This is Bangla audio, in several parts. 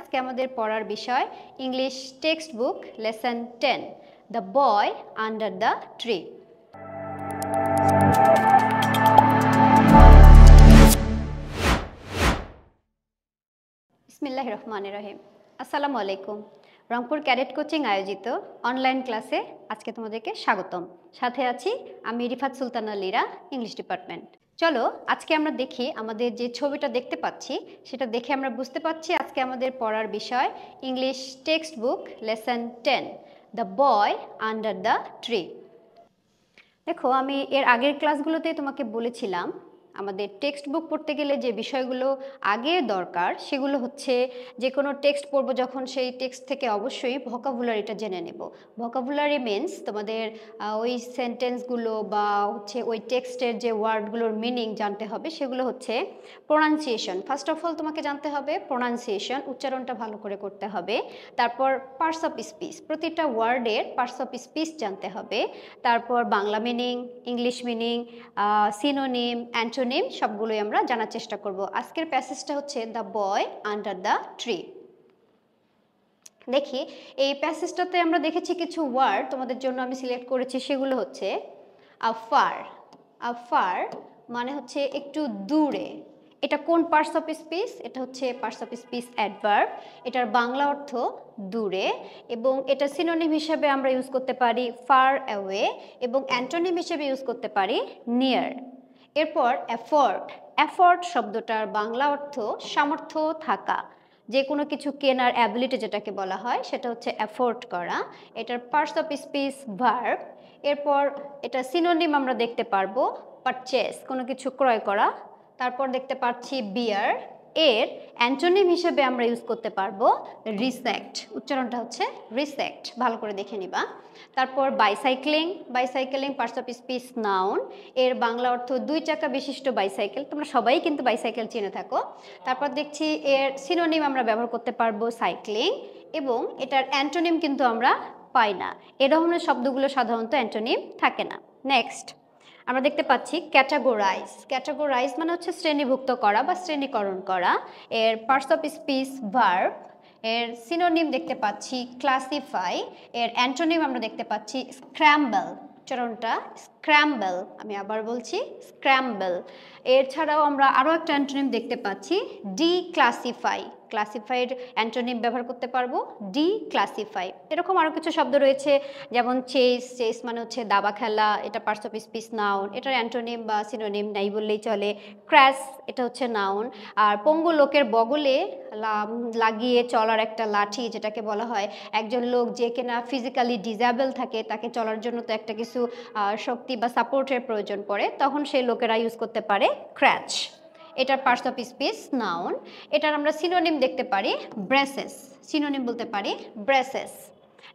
আজকে আমাদের পড়ার বিষয় English text book lesson 10 the boy under the tree. বিসমিল্লাহির রহমানির রহিম। আসসালামু আলাইকুম। রংপুর ক্যাডেট কোচিং আয়োজিত অনলাইন ক্লাসে আজকে তোমাদেরকে স্বাগতম। সাথে আছি আমি রিফাত সুলতানা লীরা, ইংলিশ ডিপার্টমেন্ট। চলো আজকে আমরা দেখি আমাদের যে ছবিটা দেখতে পাচ্ছি সেটা দেখে আমরা বুঝতে পারছি আজকে আমাদের পড়ার বিষয় English text book lesson 10 the boy under the tree. দেখো আমি এর আগের ক্লাসগুলোতে তোমাকে বলেছিলাম আমাদের টেক্সট বুক পড়তে গেলে যে বিষয়গুলো আগে দরকার সেগুলো হচ্ছে যে কোনো টেক্সট পড়বো যখন সেই টেক্সট থেকে অবশ্যই ভোকাবুলারিটা জেনে নেব। ভোকাবুলারি মিনস তোমাদের ওই সেন্টেন্সগুলো বা হচ্ছে ওই টেক্সটের যে ওয়ার্ডগুলোর মিনিং জানতে হবে। সেগুলো হচ্ছে প্রোনাউন্সিয়েশন, ফার্স্ট অফ অল তোমাকে জানতে হবে প্রোনাউন্সিয়েশন, উচ্চারণটা ভালো করে করতে হবে। তারপর পার্টস অফ স্পিচ, প্রতিটা ওয়ার্ডের পার্টস অফ স্পিচ জানতে হবে। তারপর Bangla meaning, English meaning, synonym, antonym সবগুলোই আমরা জানার চেষ্টা করব। আজকের প্যাসেজটা হচ্ছে the boy under the tree. দেখি এই প্যাসেজটাতে আমরা দেখেছি কিছু ওয়ার্ড তোমাদের জন্য আমি সিলেক্ট করেছি, সেগুলো হচ্ছে আফার। আফার মানে হচ্ছে একটু দূরে। এটা কোন পার্টস অফ স্পিচ? এটা হচ্ছে পার্টস অফ স্পিচ অ্যাডভার্ব। এটার বাংলা অর্থ দূরে এবং এটা সিনোনিম হিসেবে আমরা ইউজ করতে পারি ফার অ্যাওয়ে এবং অ্যান্টোনিম হিসেবে ইউজ করতে পারি নিয়ার। এরপর এফোর্ট। এফোর্ট শব্দটার বাংলা অর্থ সামর্থ্য থাকা, যে কোনো কিছু কেনার অ্যাবিলিটি যেটাকে বলা হয় সেটা হচ্ছে এফোর্ট করা। এটার পার্টস অফ স্পিচ ভার্ব। এরপর এটা সিনোনিম আমরা দেখতে পারবো পারচেস, কোনো কিছু ক্রয় করা। তারপর দেখতে পাচ্ছি বিয়ার, এর অ্যান্টোনিম হিসেবে আমরা ইউজ করতে পারবো রিসেক্ট, উচ্চারণটা হচ্ছে রিসেক্ট, ভালো করে দেখে নিবা। তারপর বাইসাইক্লিং। বাইসাইকেলিং পার্টস অফ স্পিচ নাউন, এর বাংলা অর্থ দুই চাকা বিশিষ্ট বাইসাইকেল, তোমরা সবাই কিন্তু বাইসাইকেল চিনে থাকো। তারপর দেখছি এর সিনোনিম আমরা ব্যবহার করতে পারবো সাইক্লিং এবং এটার অ্যান্টোনিম কিন্তু আমরা পাই না। এ ধরনের শব্দগুলো সাধারণত অ্যান্টোনিম থাকে না। নেক্সট আমরা দেখতে পাচ্ছি ক্যাটাগোরাইজ। ক্যাটাগোরাইজ মানে হচ্ছে শ্রেণীভুক্ত করা বা শ্রেণীকরণ করা। এর পার্টস অফ স্পিচ ভার্ব। এর সিনোনিম দেখতে পাচ্ছি ক্লাসিফাই। এর অ্যান্টোনিম আমরা দেখতে পাচ্ছি স্ক্র্যাম্বল, উচ্চারণটা স্ক্র্যাম্বল, আমি আবার বলছি স্ক্র্যাম্বল। এছাড়াও আমরা আরও একটা অ্যান্টোনিম দেখতে পাচ্ছি ডিক্লাসিফাই। ক্লাসিফাইড অ্যান্টোনিম ব্যবহার করতে পারবো ডিক্লাসিফাই। এরকম আরও কিছু শব্দ রয়েছে যেমন চেস। চেস মানে হচ্ছে দাবা খেলা, এটা পার্টস অফ স্পিচ নাউন, এটার অ্যান্টোনিম বা সিনোনিম নাই বললেই চলে ক্র্যাশ, এটা হচ্ছে নাউন। আর পঙ্গু লোকের বগলে লাগিয়ে চলার একটা লাঠি যেটাকে বলা হয়, একজন লোক যে কিনা ফিজিক্যালি ডিসেবল থাকে তাকে চলার জন্য তো একটা কিছু শক্তি বা সাপোর্টের প্রয়োজন পড়ে, তখন সেই লোকেরা ইউজ করতে পারে ক্র্যাচ। এটার পার্টস অফ স্পিচ নাউন। এটার আমরা সিনোনিম দেখতে পারি ব্রেসেস, সিনোনিম বলতে পারি ব্রেসেস।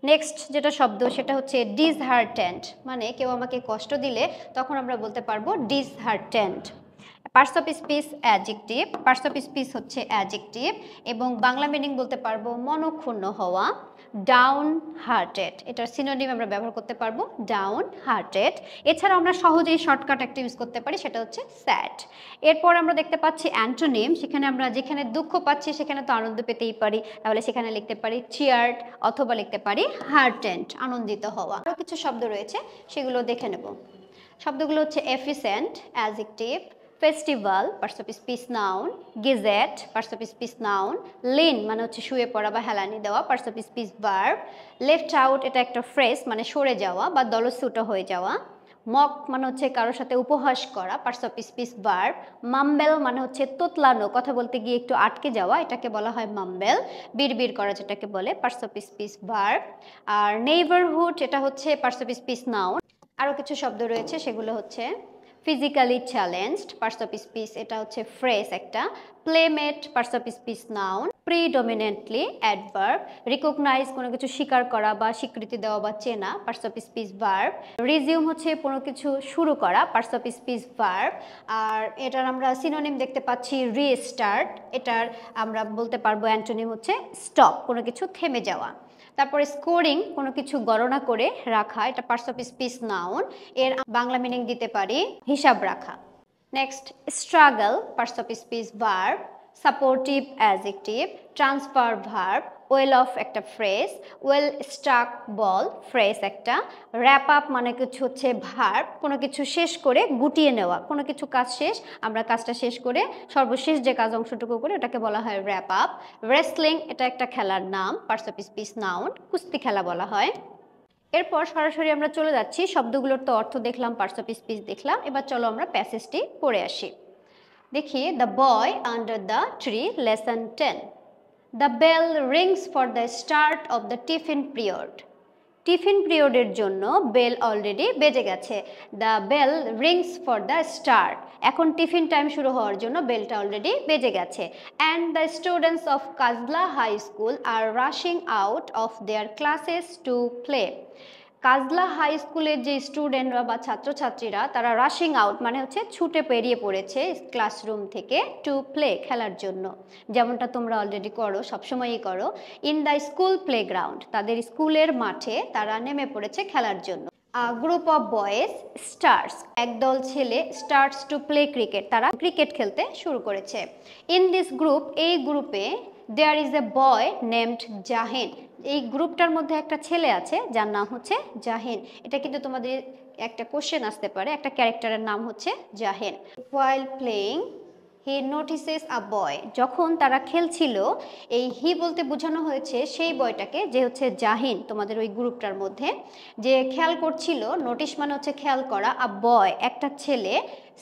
নেক্সট যেটা শব্দ সেটা হচ্ছে ডিসহার্টেন্ড, মানে কেউ আমাকে কষ্ট দিলে তখন আমরা বলতে পারবো disheartened. Parts of speech adjective. Parts of speech হচ্ছে অ্যাডজেক্টিভ এবং বাংলা মিনিং বলতে পারবো মনক্ষুণ্ণ হওয়া ডাউন হার্টেড। এটার সিনোনিম আমরা ব্যবহার করতে পারবো ডাউন হার্টেড। এছাড়া আমরা সহজেই শর্টকাট একটা ইউজ করতে পারি, সেটা হচ্ছে স্যাড। এরপর আমরা দেখতে পাচ্ছি অ্যান্টোনিম। সেখানে আমরা যেখানে দুঃখ পাচ্ছি সেখানে তো আনন্দ পেতেই পারি, তাহলে সেখানে লিখতে পারি চিয়ার্ড অথবা লিখতে পারি হার্টেন্ড, আনন্দিত হওয়া। আরও কিছু শব্দ রয়েছে সেগুলো দেখে নেব। শব্দগুলো হচ্ছে efficient adjective, festival parts of speech noun, gadget parts of speech noun, lean মানে হচ্ছে শুয়ে পড়া বা হেলানি দেওয়া parts of speech verb, left out এটা একটা ফ্রেজ মানে সরে যাওয়া বা দলচ্যুত হয়ে যাওয়া, মক মানে হচ্ছে কারোর সাথে উপহাস করা parts of speech verb, mumble মানে হচ্ছে তোতলানো, কথা বলতে গিয়ে একটু আটকে যাওয়া, এটাকে বলা হয় মাম্বেল, বিড়বিড় করা যেটাকে বলে পার্টস অফ স্পিচ ভার্ব। আর নেইবারহুড এটা হচ্ছে পার্টস অফ স্পিচ নাউন। আরও কিছু শব্দ রয়েছে সেগুলো হচ্ছে physically challenged parts of speech, এটা হচ্ছে ফ্রেজ একটা, playmate parts of speech noun, predominantly adverb, recognize কোনো কিছু স্বীকার করা বা স্বীকৃতি দেওয়া বা চেনা parts of speech verb, resume হচ্ছে কোনো কিছু শুরু করা পার্টস অফ স্পিচ ভার্ব। আর এটার আমরা সিনোনিম দেখতে পাচ্ছি রিস্টার্ট, এটার আমরা বলতে পারবো অ্যান্টোনিম হচ্ছে স্টপ, কোনো কিছু থেমে যাওয়া। তারপরে স্কোরিং কোনো কিছু গণনা করে রাখা, এটা পার্টস অফ স্পিচ নাউন, এর বাংলা মিনিং দিতে পারি হিসাব রাখা। Next struggle parts of speech verb, supportive adjective, transfer verb, well of একটা ফ্রেজ, ওয়েল স্ট্রাক বল ফ্রেজ একটা, র্যাপ আপ মানে কিছু হচ্ছে ভার্ব, কোনো কিছু শেষ করে গুটিয়ে নেওয়া, কোনো কিছু কাজ শেষ, আমরা কাজটা শেষ করে সর্বশেষ যে কাজ অংশটুকু করে ওটাকে বলা হয় র্যাপ আপ। রেসলিং এটা একটা খেলার নাম, পার্টস অফ স্পিচ নাউন, কুস্তি খেলা বলা হয়। এরপর সরাসরি আমরা চলে যাচ্ছি, শব্দগুলোর তো অর্থ দেখলাম, পার্টস অফ স্পিচ দেখলাম, এবার চলো আমরা প্যাসেজটি পড়ে আসি। দেখি, the boy under the tree, lesson 10। The bell rings for the start of the tiffin period. Tiffin পিরিয়ডের জন্য বেল অলরেডি বেজে গেছে। The bell rings for the start, এখন টিফিন টাইম শুরু হওয়ার জন্য বেলটা অলরেডি বেজে গেছে। And the students of Kajla high school are rushing out of their classes to play. Kajla high স্কুলের যে স্টুডেন্টরা বা ছাত্রছাত্রীরা তারা রাশিং আউট মানে হচ্ছে ছুটে বেরিয়ে পড়েছে ক্লাসরুম থেকে টু প্লে খেলার জন্য, যেমনটা তোমরা অলরেডি করো, সবসময়ই করো। ইন দ্য স্কুল প্লেগ্রাউন্ড, তাদের স্কুলের মাঠে তারা নেমে পড়েছে খেলার জন্য। গ্রুপ অফ বয়েজ স্টার্টস, একদল ছেলে স্টার্টস টু প্লে ক্রিকেট, তারা ক্রিকেট খেলতে শুরু করেছে। ইন দিস গ্রুপ, এই গ্রুপে there is a boy named Jahin, এই গ্রুপটার মধ্যে একটা ছেলে আছে যার নাম হচ্ছে জাহিন। এটা কিন্তু তোমাদের একটা কোশ্চেন আসতে পারে, একটা ক্যারেক্টারের নাম হচ্ছে জাহিন। হোয়াইল প্লেয়িং হি নোটিসেস আ বয়, যখন তারা খেলছিল, এই হি বলতে বোঝানো হয়েছে সেই বয়টাকে যে হচ্ছে জাহিন, তোমাদের ওই গ্রুপটার মধ্যে যে খেয়াল করছিল, নোটিস মানে হচ্ছে খেয়াল করা, আ বয় একটা ছেলে,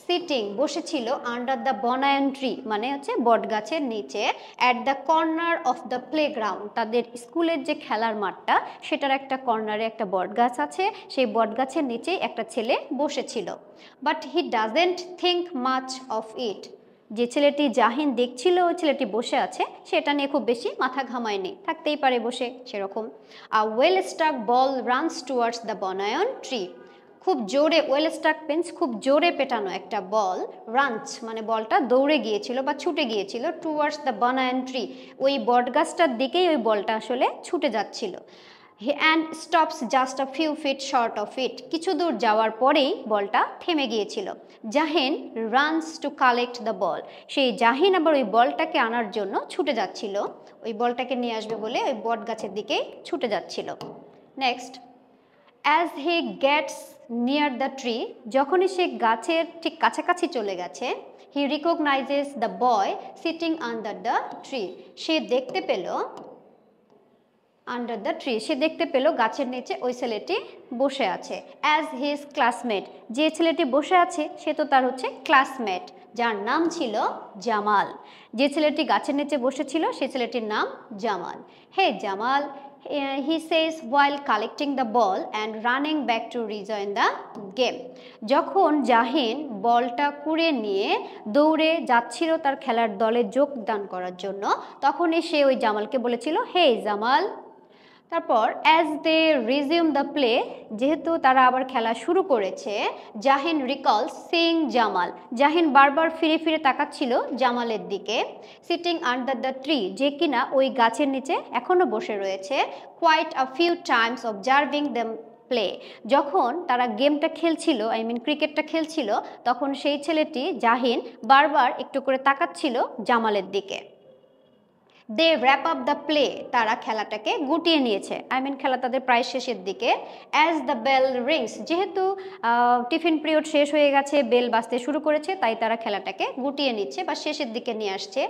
সিটিং বসেছিল, আন্ডার দ্য বনায়ন ট্রি মানে হচ্ছে বটগাছের নিচে, at the corner of the playground, তাদের স্কুলের যে খেলার মাঠটা সেটার একটা কর্নারে একটা বটগাছ আছে, সেই বটগাছের নিচেই একটা ছেলে বসেছিল। But he doesn't think much of it, যে ছেলেটি জাহিন দেখছিল ওই ছেলেটি বসে আছে সেটা নিয়ে খুব বেশি মাথা ঘামায়নি, থাকতেই পারে বসে সেরকম। A well struck ball runs towards the banyan tree, খুব জোরে, ওয়েল স্ট্রাক পেন্স খুব জোরে পেটানো একটা বল, রানস মানে বলটা দৌড়ে গিয়েছিল বা ছুটে গিয়েছিল, টুয়ার্ডস দ্য বনায়ন ট্রি, ওই বটগাছটার দিকেই ওই বলটা আসলে ছুটে যাচ্ছিল। And stops just a few feet short of it, কিছু দূর যাওয়ার পরেই বলটা থেমে গিয়েছিল। Jahin runs to collect the ball, সেই জাহিন আবার ওই বলটাকে আনার জন্য ছুটে যাচ্ছিল, ওই বলটাকে নিয়ে আসবে বলে ওই বট গাছের দিকেই ছুটে যাচ্ছিল। Next, as he gets near the tree, যখনই সে গাছের ঠিক কাছাকাছি চলে গেছে, he recognizes the boy sitting under the tree, সে দেখতে পেল, আন্ডার দ্য ট্রি সে দেখতে পেল গাছের নিচে ওই ছেলেটি বসে আছে। অ্যাজ হিজ ক্লাসমেট, যে ছেলেটি বসে আছে সে তো তার হচ্ছে ক্লাসমেট, যার নাম ছিল জামাল। যে ছেলেটি গাছের নিচে বসেছিল সেই ছেলেটির নাম Jamal. Hey Jamal, he says while collecting the ball and running back to rejoin the game, যখন জাহিন বলটা কুড়ে নিয়ে দৌড়ে যাচ্ছিল তার খেলার দলে যোগদান করার জন্য, তখনই সে ওই জামালকে বলেছিল, হে জামাল। তারপর as they resume the play, যেহেতু তারা আবার খেলা শুরু করেছে, জাহিন রিকলস সিইং জামাল, জাহিন বারবার ফিরে ফিরে তাকাচ্ছিল জামালের দিকে। সিটিং আন্ডার দ্য ট্রি, যে কিনা ওই গাছের নিচে এখনো বসে রয়েছে। Quite a few times observing them play, যখন তারা গেমটা খেলছিল, আই মিন ক্রিকেটটা খেলছিল, তখন সেই ছেলেটি জাহিন বারবার একটু করে তাকাচ্ছিল জামালের দিকে। দে র্যাপ আপ দ্য প্লে, তারা খেলাটাকে গুটিয়ে নিয়েছে, আই মিন খেলা তাদের প্রায় শেষের দিকে। অ্যাজ দ্য বেল রিংস, যেহেতু টিফিন পিরিয়ড শেষ হয়ে গেছে, বেল বাজতে শুরু করেছে, তাই তারা খেলাটাকে গুটিয়ে নিচ্ছে বা শেষের দিকে নিয়ে আসছে।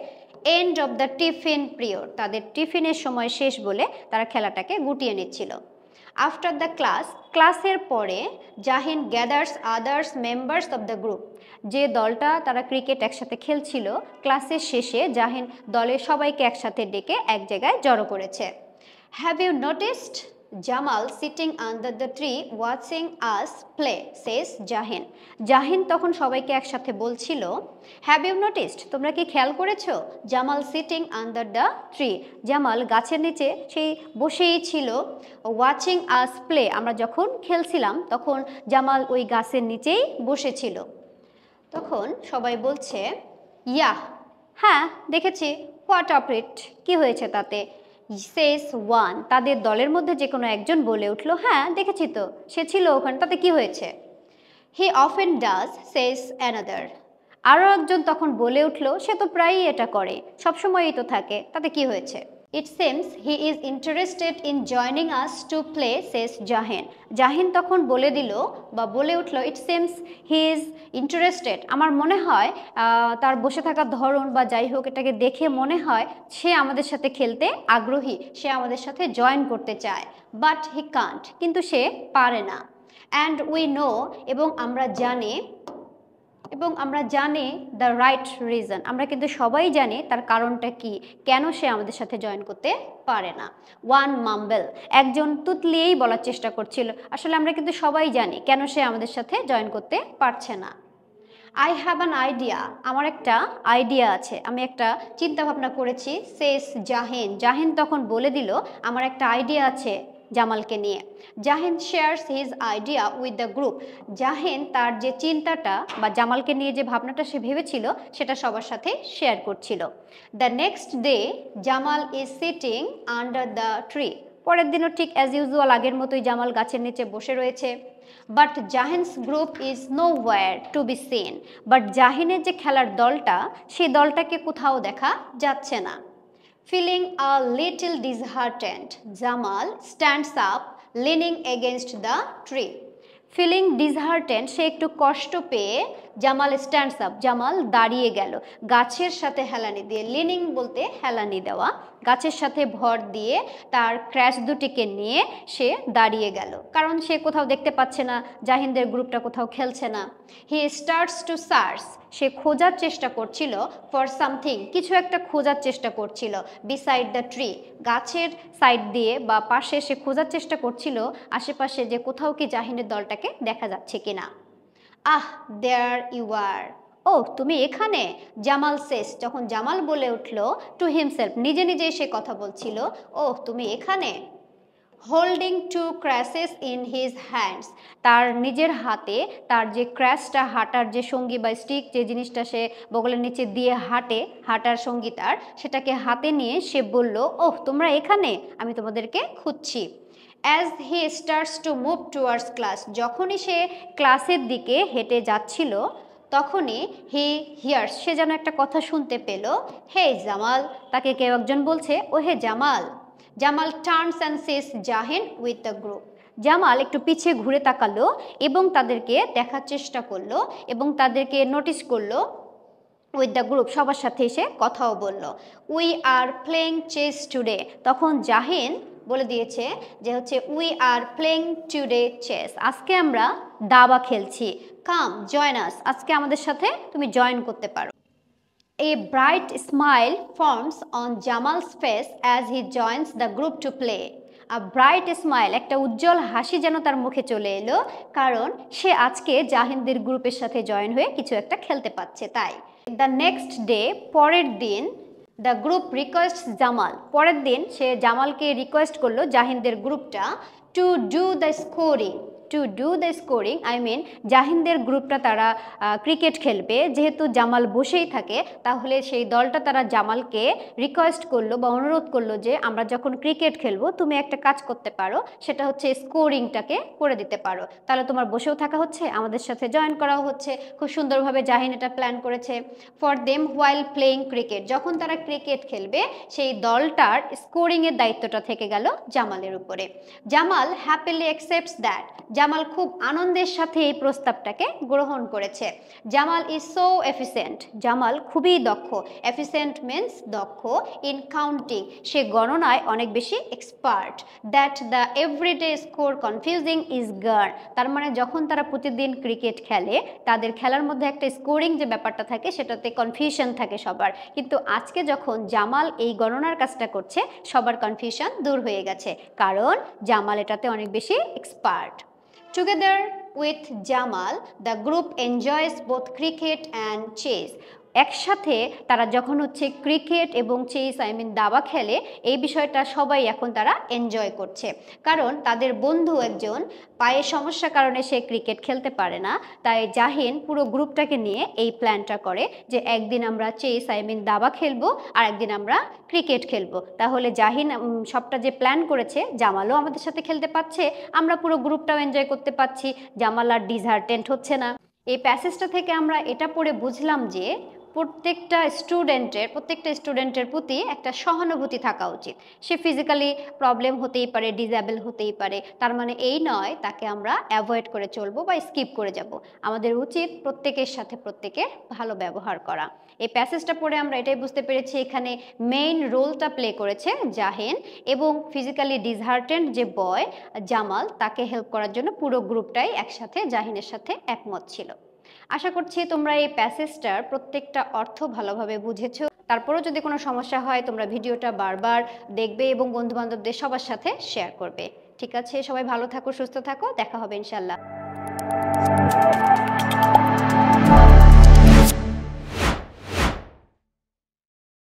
End of the tiffin period, তাদের টিফিনের সময় শেষ বলে তারা খেলাটাকে গুটিয়ে নিচ্ছিল। আফটার দ্য ক্লাস, ক্লাসের পরে Jahin gathers others members of the group, যে দলটা তারা ক্রিকেট একসাথে খেলছিল, ক্লাসের শেষে জাহিন দলের সবাইকে একসাথে ডেকে এক জায়গায় জড়ো করেছে। Have you noticed Jamal sitting under the tree watching us play, says Jahin. Jahin তখন সবাইকে একসাথে বলছিল, হ্যাভ ইউ নোটিসড, তোমরা কি খেয়াল করেছো, Jamal sitting under the tree, Jamal গাছের নিচে সেই বসেই ছিল। ওয়াচিং আস প্লে, আমরা যখন খেলছিলাম তখন জামাল ওই গাছের নিচেই বসেছিল। তখন সবাই বলছে, ইয়া, হ্যাঁ দেখেছি। হোয়াট অফ ইট, কি হয়েছে তাতে। সেস ওয়ান, তাদের দলের মধ্যে যে কোনো একজন বলে উঠলো, হ্যাঁ দেখেছি তো, সে ছিল ওখানে, তাতে কি হয়েছে। He often does, says another, আরও একজন তখন বলে উঠল, সে তো প্রায়ই এটা করে, সবসময়ই তো থাকে, তাতে কি হয়েছে? It seems he is interested in joining us to play, says Jahin. Jahin তখন বলে দিল বা বলে উঠল, it seems he is interested, আমার মনে হয় তার বসে থাকার ধরন বা যাই হোক এটাকে দেখে মনে হয় সে আমাদের সাথে খেলতে আগ্রহী, সে আমাদের সাথে জয়েন করতে চায়, বাট হি কান্ট, কিন্তু সে পারে না। অ্যান্ড উই নো, এবং আমরা জানি দ্য রাইট রিজন, আমরা কিন্তু সবাই জানি তার কারণটা কি, কেন সে আমাদের সাথে জয়েন করতে পারে না। ওয়ান মাম্বেল, একজন তুতলিয়েই বলার চেষ্টা করছিল, আসলে আমরা কিন্তু সবাই জানি কেন সে আমাদের সাথে জয়েন করতে পারছে না। আই হ্যাভ অ্যান আইডিয়া, আমার একটা আইডিয়া আছে, আমি একটা চিন্তা ভাবনা করেছি, সেস জাহিন। জাহিন তখন বলে দিল, আমার একটা আইডিয়া আছে জামালকে নিয়ে। Jahin shares his idea with the group, Jahin তার যে চিন্তাটা বা জামালকে নিয়ে যে ভাবনাটা সে ভেবেছিল সেটা সবার সাথে শেয়ার করছিল। The next day Jamal is sitting under the tree, পরের দিনও ঠিক অ্যাজ ইউজুয়াল আগের মতোই জামাল গাছের নিচে বসে রয়েছে। But Jahin's group is nowhere to be seen, but জাহিনের যে খেলার দলটা, সেই দলটাকে কোথাও দেখা যাচ্ছে না। Feeling a little disheartened, Jamal stands up leaning against the tree. Feeling disheartened, সে একটু কষ্ট পেয়ে জামাল স্ট্যান্ডস আপ, জামাল দাঁড়িয়ে গেল, গাছের সাথে হেলানি দিয়ে, লিনিং বলতে হেলানি দেওয়া, গাছের সাথে ভর দিয়ে তার ক্র্যাশ দুটিকে নিয়ে সে দাঁড়িয়ে গেল, কারণ সে কোথাও দেখতে পাচ্ছে না জাহিনদের গ্রুপটা কোথাও খেলছে না। হি স্টার্টস টু সার্চ, সে খোঁজার চেষ্টা করছিল, ফর সামথিং, কিছু একটা খোঁজার চেষ্টা করছিল, বিসাইড দ্য ট্রি, গাছের সাইড দিয়ে বা পাশে সে খোঁজার চেষ্টা করছিল আশেপাশে যে কোথাও কি জাহিনের দলটাকে দেখা যাচ্ছে কিনা। আহ দেয়ার ইউ আর, ও তুমি এখানে, জামাল সেস, যখন জামাল বলে উঠল টু হিমসেলফ, নিজে নিজেই সে কথা বলছিল, ও তুমি এখানে। Holding two crutches in his hands, তার নিজের হাতে তার যে ক্র্যাশটা, হাঁটার যে সঙ্গী বা স্টিক, যে জিনিসটা সে বগলের নিচে দিয়ে হাঁটার সঙ্গী তার, সেটাকে হাতে নিয়ে সে বলল, ওহ তোমরা এখানে, আমি তোমাদেরকে খুঁজছি। As he starts to move towards class, যখনই সে ক্লাসের দিকে হেঁটে যাচ্ছিল তখনই হি হিয়ার্স, সে যেন একটা কথা শুনতে পেল, হে জামাল, তাকে কেউ একজন বলছে, oh hey Jamal. Jamal turns and sees Jahin with the group, Jamal একটু পিছিয়ে ঘুরে তাকালো এবং তাদেরকে দেখার চেষ্টা করলো এবং তাদেরকে নোটিস করলো উইথ দ্য গ্রুপ, সবার সাথে এসে কথাও বলল। We are playing chess today, তখন জাহিন বলে দিয়েছে যে হচ্ছে we are playing today chess, আজকে আমরা দাবা খেলছি, কাম জয়েন আস, আজকে আমাদের সাথে তুমি জয়েন করতে পারো। A bright smile forms on Jamal's face as he joins the group to play. A bright smile, একটা উজ্জ্বল হাসি যেন তার মুখে চলে এলো, কারণ সে আজকে জাহিনদের গ্রুপের সাথে জয়েন হয়ে কিছু একটা খেলতে পাচ্ছে তাই। দ্য নেক্সট ডে, পরের দিন, দ্য গ্রুপ রিকোয়েস্ট জামাল, পরের দিন সে জামালকে রিকোয়েস্ট করলো জাহিনদের গ্রুপটা to do the scoring, to do the scoring I mean জাহিনদের গ্রুপটা তারা ক্রিকেট খেলবে, যেহেতু জামাল বসেই থাকে তাহলে সেই দলটা তারা জামালকে রিকোয়েস্ট করলো বা অনুরোধ করলো যে আমরা যখন ক্রিকেট খেলবো তুমি একটা কাজ করতে পারো, সেটা হচ্ছে স্কোরিংটাকে করে দিতে পারো, তাহলে তোমার বসেও থাকা হচ্ছে, আমাদের সাথে জয়েন করাও হচ্ছে। খুব সুন্দরভাবে জাহিন এটা প্ল্যান করেছে। For them while playing cricket, যখন তারা ক্রিকেট খেলবে সেই দলটার স্কোরিংয়ের দায়িত্বটা থেকে গেল জামালের উপরে। Jamal happily accepts that, Jamal খুব আনন্দের সাথে এই প্রস্তাবটাকে গ্রহণ করেছে। Jamal is so efficient, Jamal খুবই দক্ষ, এফিসিয়েন্ট মিন্স দক্ষ, ইন কাউন্টিং, সে গণনায় অনেক বেশি expert, that the everyday score confusing is gone, তার মানে যখন তারা প্রতিদিন ক্রিকেট খেলে তাদের খেলার মধ্যে একটা স্কোরিং যে ব্যাপারটা থাকে সেটাতে কনফিউশন থাকে সবার, কিন্তু আজকে যখন জামাল এই গণনার কাজটা করছে সবার কনফিউশন দূর হয়ে গেছে, কারণ জামাল এটাতে অনেক বেশি expert. Together with Jamal, the group enjoys both cricket and chess. একসাথে তারা যখন হচ্ছে ক্রিকেট এবং চেস আই মিন দাবা খেলে, এই বিষয়টা সবাই এখন তারা এনজয় করছে, কারণ তাদের বন্ধু একজন পায়ে সমস্যার কারণে সে ক্রিকেট খেলতে পারে না, তাই জাহিন পুরো গ্রুপটাকে নিয়ে এই প্ল্যানটা করে যে একদিন আমরা চেস আই মিন দাবা খেলবো আর একদিন আমরা ক্রিকেট খেলবো, তাহলে জাহিন সবটা যে প্ল্যান করেছে জামালও আমাদের সাথে খেলতে পাচ্ছে, আমরা পুরো গ্রুপটাও এনজয় করতে পাচ্ছি, জামাল আর ডিসহার্টেন্ট হচ্ছে না। এই প্যাসেজটা থেকে আমরা এটা পড়ে বুঝলাম যে প্রত্যেকটা স্টুডেন্টের প্রতি একটা সহানুভূতি থাকা উচিত। সে ফিজিক্যালি প্রবলেম হতেই পারে, ডিসেবল হতেই পারে, তার মানে এই নয় তাকে আমরা অ্যাভয়েড করে চলবো বা স্কিপ করে যাব। আমাদের উচিত প্রত্যেকের সাথে প্রত্যেকের ভালো ব্যবহার করা। এই প্যাসেজটা পড়ে আমরা এটাই বুঝতে পেরেছি এখানে মেইন রোলটা প্লে করেছে জাহিন, এবং ফিজিক্যালি ডিসহার্টেন্ড যে বয় জামাল, তাকে হেল্প করার জন্য পুরো গ্রুপটাই একসাথে জাহিনের সাথে একমত ছিল। আশা করছি তোমরা এই প্যাসেজটার প্রত্যেকটা অর্থ ভালোভাবে বুঝেছো। তারপরেও যদি কোনো সমস্যা হয় তোমরা ভিডিওটা বারবার দেখবে এবং বন্ধুবান্ধবদের সবার সাথে শেয়ার করবে। ঠিক আছে, সবাই ভালো থাকো, সুস্থ থাকো, দেখা হবে ইনশাল্লাহ।